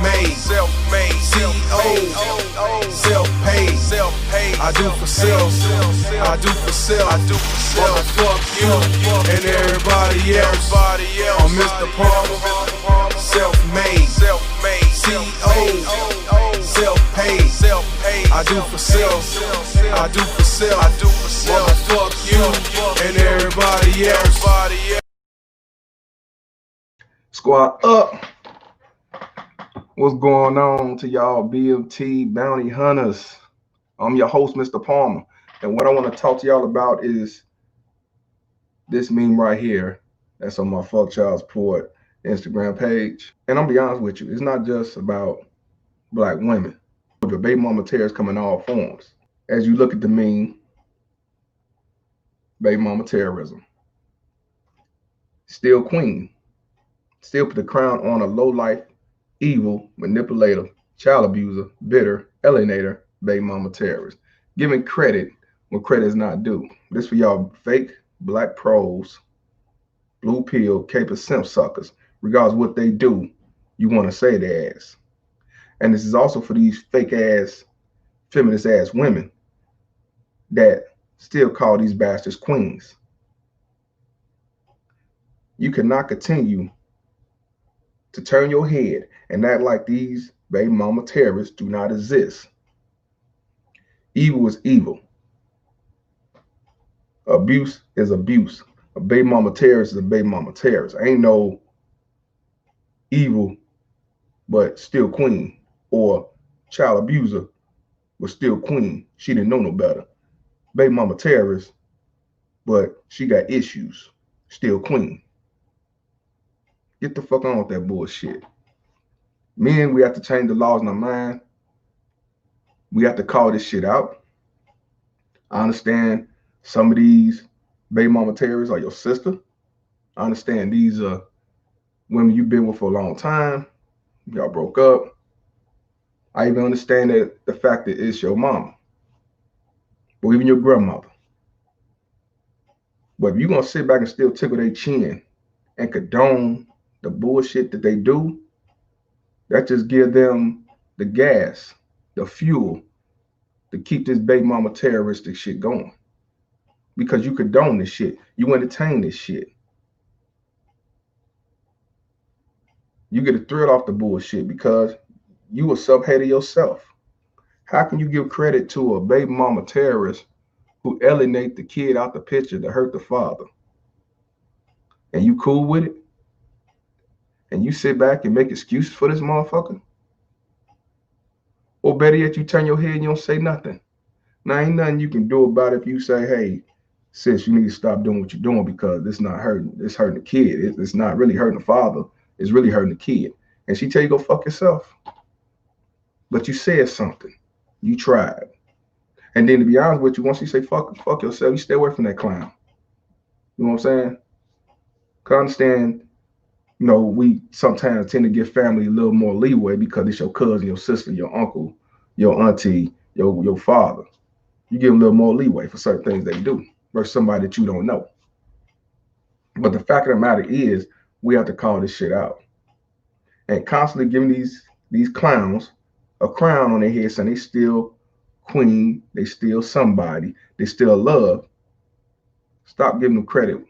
self-made, CEO, self-paid, I do for self, I do for self, fuck you and everybody else. I'm Mr. Palmer, self-made, CEO, self-paid, I do for self, I do for self, fuck you and everybody else. Squad up. What's going on to y'all BMT bounty hunters? I'm your host, Mr. Palmer, and what I want to talk to y'all about is this meme right here that's on my Fuck Child Support Instagram page. And I'm gonna be honest with you, it's not just about black women. The baby mama terrorists come in all forms. As you look at the meme, baby mama terrorism. Still queen. Still put the crown on a low-life, evil, manipulative, child abuser, bitter, alienator, baby mama terrorist. Giving credit when credit is not due. This for y'all fake black pros, blue pill, caper simp suckers. Regardless of what they do, you want to say their ass. And this is also for these fake ass, feminist ass women that still call these bastards queens. You cannot continue to turn your head and act like these baby mama terrorists do not exist. Evil is evil. Abuse is abuse. A baby mama terrorist is a baby mama terrorist. Ain't no evil but still queen, or child abuser was still queen. She didn't know no better. Baby mama terrorist, but she got issues, still queen. Get the fuck on with that bullshit. Men, we have to change the laws in our mind. We have to call this shit out. I understand some of these baby mama terrorists are your sister. I understand these are women you've been with for a long time. Y'all broke up. I even understand that the fact that it's your mama, or even your grandmother. But if you're gonna sit back and still tickle their chin and condone the bullshit that they do, that just give them the gas, the fuel to keep this baby mama terroristic shit going. Because you condone this shit, you entertain this shit. You get a thrill off the bullshit because you a subhater yourself. How can you give credit to a baby mama terrorist who alienate the kid out the picture to hurt the father? And you cool with it? And you sit back and make excuses for this motherfucker? Or better yet, you turn your head and you don't say nothing. Now, ain't nothing you can do about it if you say, hey, sis, you need to stop doing what you're doing because it's not hurting. It's hurting the kid. It's not really hurting the father. It's really hurting the kid. And she tell you, go fuck yourself. But you said something. You tried. And then to be honest with you, once you say fuck yourself, you stay away from that clown. You know what I'm saying? Because I understand, you know, we sometimes tend to give family a little more leeway because it's your cousin, your sister, your uncle, your auntie, your father. You give them a little more leeway for certain things they do versus somebody that you don't know. But the fact of the matter is, we have to call this shit out. And constantly giving these clowns a crown on their head saying they still queen, they still somebody, they still love. Stop giving them credit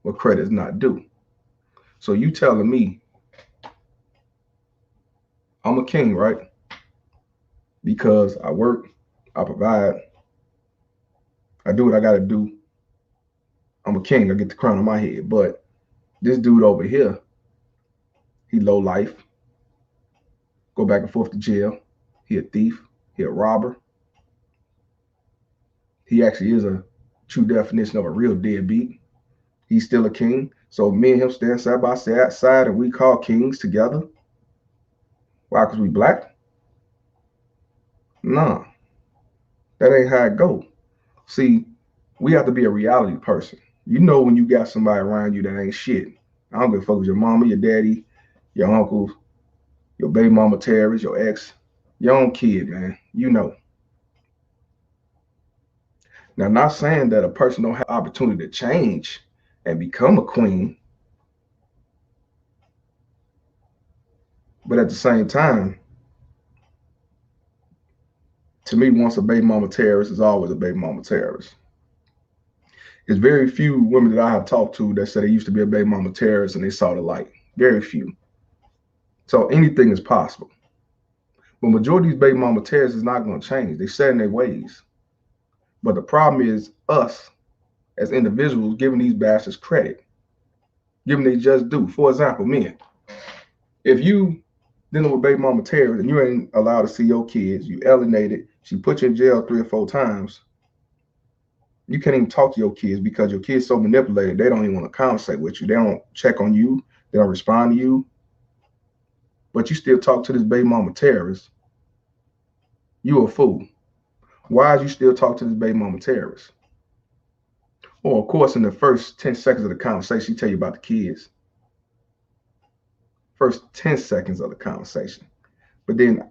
where credit is not due. So you telling me I'm a king, right? Because I work, I provide, I do what I gotta do. I'm a king, I get the crown on my head. But this dude over here, he low life, go back and forth to jail. He a thief, he a robber. He actually is a true definition of a real deadbeat. He's still a king. So me and him stand side by side and we call kings together. Why? Because we black? Nah, that ain't how it go. See, we have to be a reality person. You know when you got somebody around you that ain't shit. I don't give a fuck with your mama, your daddy, your uncles, your baby mama terrorist, your ex, your own kid, man. You know. Now, not saying that a person don't have opportunity to change and become a queen. But at the same time, to me, once a baby mama terrorist is always a baby mama terrorist. There's very few women that I have talked to that said they used to be a baby mama terrorist and they saw the light. Very few. So anything is possible. But majority of these baby mama terrorists is not going to change. They set in their ways. But the problem is us as individuals giving these bastards credit, giving they just due. For example, men, if you dealing with baby mama terrorists and you ain't allowed to see your kids, you alienated, she put you in jail 3 or 4 times, you can't even talk to your kids because your kids so manipulated, they don't even want to conversate with you. They don't check on you. They don't respond to you. But you still talk to this baby mama terrorist. You a fool. Why is you still talk to this baby mama terrorist? Or of course, in the first 10 seconds of the conversation, she tell you about the kids. First 10 seconds of the conversation. But then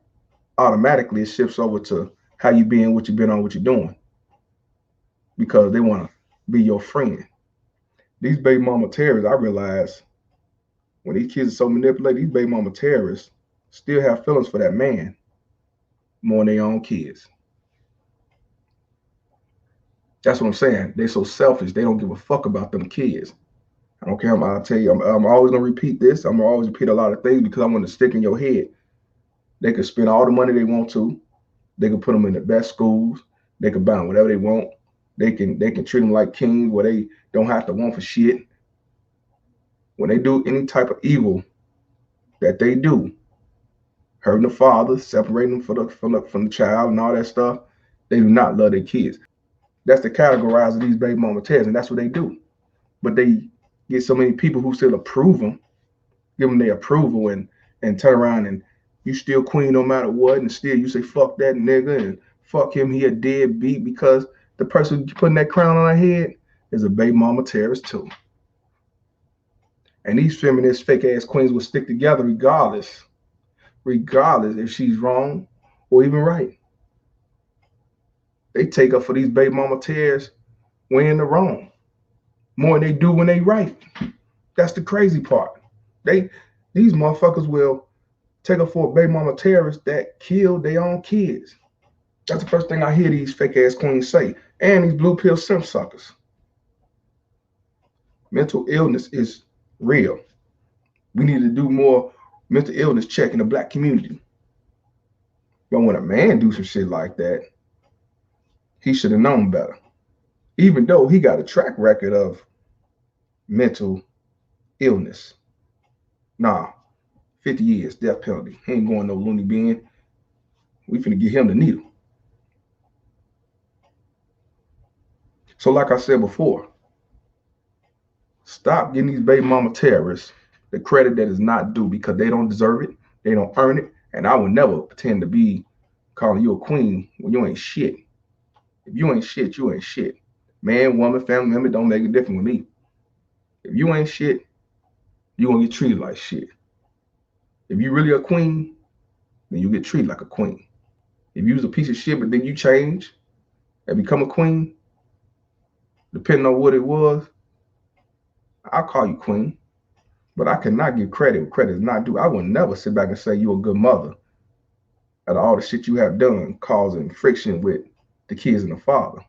automatically it shifts over to how you been, what you been on, what you doing. Because they want to be your friend. These baby mama terrorists, I realize when these kids are so manipulated, these baby mama terrorists still have feelings for that man more than their own kids. That's what I'm saying. They're so selfish. They don't give a fuck about them kids. I don't care. I'll tell you, I'm always going to repeat this. I'm going to always repeat a lot of things because I want to stick in your head. They can spend all the money they want to. They can put them in the best schools. They can buy them whatever they want. They can treat them like kings where they don't have to want for shit. When they do any type of evil that they do, hurting the father, separating them from the child and all that stuff, they do not love their kids. That's the categorize of these baby mama terrorists, and that's what they do. But they get so many people who still approve them, give them their approval, and turn around and you still queen no matter what, and still you say fuck that nigga and fuck him, he a deadbeat because the person putting that crown on her head is a baby mama terrorist too. And these feminist fake ass queens will stick together regardless if she's wrong or even right. They take up for these baby mama terrorists when in the wrong more than they do when they right. That's the crazy part. These motherfuckers will take up for a baby mama terrorist that killed their own kids. That's the first thing I hear these fake ass queens say. And these blue pill simp suckers. Mental illness is real. We need to do more mental illness check in the black community. But when a man do some shit like that, he should have known better. Even though he got a track record of mental illness. Nah, 50 years, death penalty. He ain't going no loony bin. We finna get him the needle. So like I said before, stop getting these baby mama terrorists the credit that is not due because they don't deserve it. They don't earn it. And I will never pretend to be calling you a queen when you ain't shit. If you ain't shit, you ain't shit. Man, woman, family member, don't make a difference with me. If you ain't shit, you gonna get treated like shit. If you really a queen, then you get treated like a queen. If you was a piece of shit, but then you change and become a queen, depending on what it was, I'll call you queen. But I cannot give credit where credit is not due. I will never sit back and say you're a good mother out of all the shit you have done, causing friction with the kids and the father.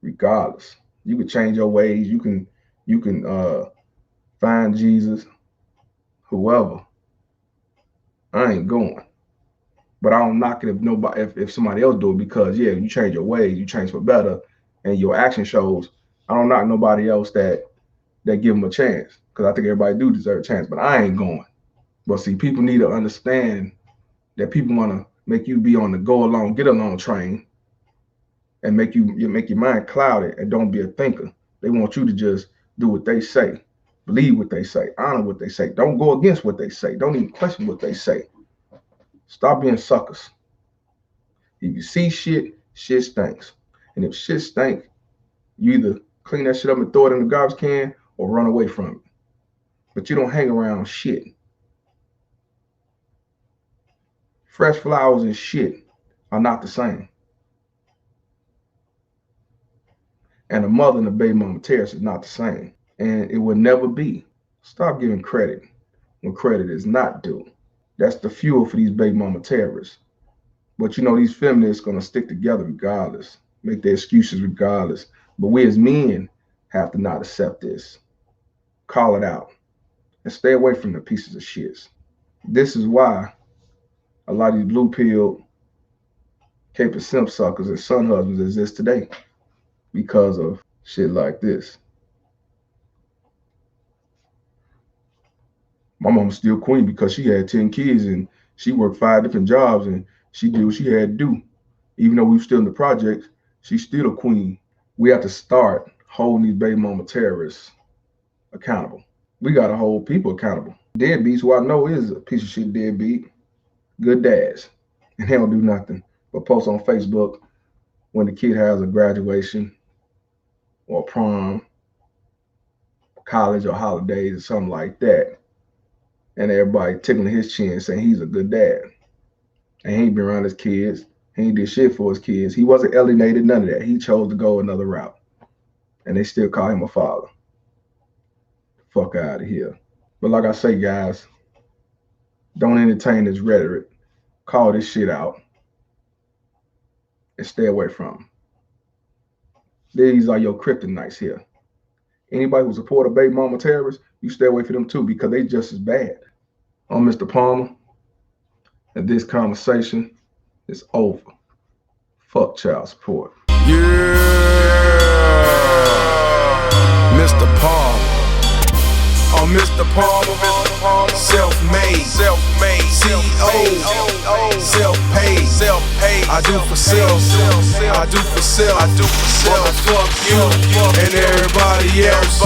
Regardless, you can change your ways. You can find Jesus, whoever. I ain't going. But I don't knock it if somebody else do it because yeah, you change your ways, you change for better, and your action shows. I don't knock nobody else that give them a chance because I think everybody do deserve a chance, but I ain't going. But see, people need to understand that people want to make you be on the go along, get along train, and make your mind clouded and don't be a thinker. They want you to just do what they say, believe what they say, honor what they say. Don't go against what they say. Don't even question what they say. Stop being suckers. If you see shit stinks. And if shit stinks, you either clean that shit up and throw it in the garbage can or run away from it. But you don't hang around shit. Fresh flowers and shit are not the same. And a mother and a baby mama terrorist is not the same. And it will never be. Stop giving credit when credit is not due. That's the fuel for these baby mama terrorists. But you know, these feminists gonna stick together regardless, make their excuses regardless. But we as men have to not accept this. Call it out and stay away from the pieces of shits. This is why a lot of these blue pill cape and simp suckers and son husbands exist today, because of shit like this. My mom's still queen because she had 10 kids and she worked 5 different jobs and she did what she had to do. Even though we were still in the projects, she's still a queen. We have to start holding these baby mama terrorists accountable. We got to hold people accountable. Deadbeats, who I know is a piece of shit deadbeat, good dads, and they don't do nothing but post on Facebook when the kid has a graduation or prom, college or holidays or something like that. And everybody tickling his chin saying he's a good dad. And he ain't been around his kids. He ain't did shit for his kids. He wasn't alienated, none of that. He chose to go another route. And they still call him a father. Fuck out of here. But like I say, guys, don't entertain this rhetoric. Call this shit out. And stay away from them. These are your kryptonites here. Anybody who support a baby mama terrorist, you stay away from them too, because they just as bad. I'm Mr. Palmer, and this conversation is over. Fuck child support. Yeah, Mr. Palmer. I'm Mr. Palmer, self-made, CEO, self-paid, I do for self, I do for self, fuck you and everybody else.